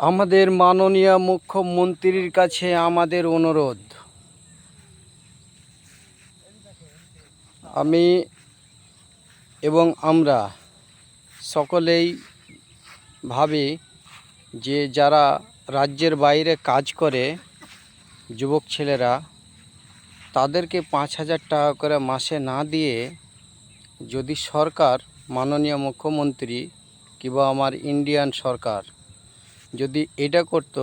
আমাদের মাননীয় মুখ্যমন্ত্রীর কাছে আমাদের অনুরোধ, আমি এবং আমরা সকলেই ভাবি যে যারা রাজ্যের বাইরে কাজ করে যুবক ছেলেরা, তাদেরকে 5,000 টাকা করে মাসে না দিয়ে যদি সরকার, মাননীয় মুখ্যমন্ত্রী কিংবা আমার ইন্ডিয়ান সরকার যদি এটা করতো,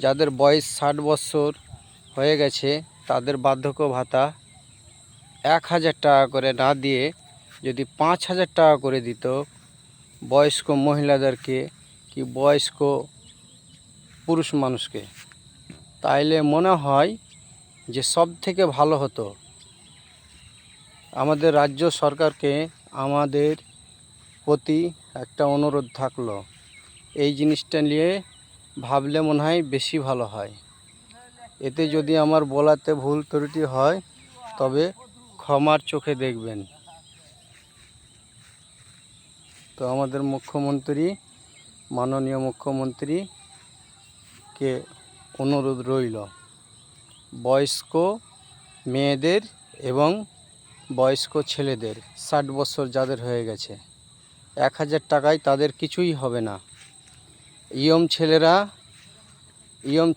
যাদের বয়স 60 বছর হয়ে গেছে তাদের বার্ধক্য ভাতা 1,000 টাকা করে না দিয়ে যদি 5,000 টাকা করে দিত বয়স্ক মহিলাদেরকে কি বয়স্ক পুরুষ মানুষকে, তাইলে মনে হয় যে সব থেকে ভালো হতো। আমাদের রাজ্য সরকারকে আমাদের প্রতি একটা অনুরোধ থাকলো, এই জিনিসটা নিয়ে ভাবলে মনে হয় বেশি ভালো হয়। এতে যদি আমার বলাতে ভুল ত্রুটি হয় তবে ক্ষমার চোখে দেখবেন। তো আমাদের মুখ্যমন্ত্রী, মাননীয় মুখ্যমন্ত্রীকে অনুরোধ রইল, বয়স্ক মেয়েদের এবং বয়স্ক ছেলেদের 60 বছর যাদের হয়ে গেছে 1,000 টাকায় তাদের কিছুই হবে না। ইয়ং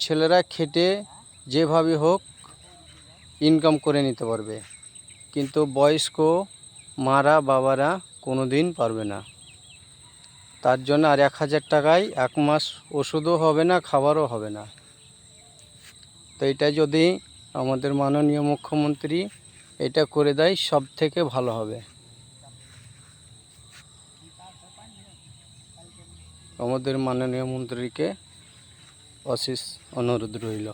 ছেলেরা খেটে যেভাবে হোক ইনকাম করে নিতে পারবে, কিন্তু বয়স্ক মারা বাবারা কোনো দিন পারবে না। তার জন্য আর 1,000 টাকায় 1 মাস ওষুধও হবে না, খাবারও হবে না। তো এটা যদি আমাদের মাননীয় মুখ্যমন্ত্রী এটা করে দেয় সব থেকে ভালো হবে। আমাদের মাননীয় মন্ত্রীকে অশেষ অনুরোধ রইল।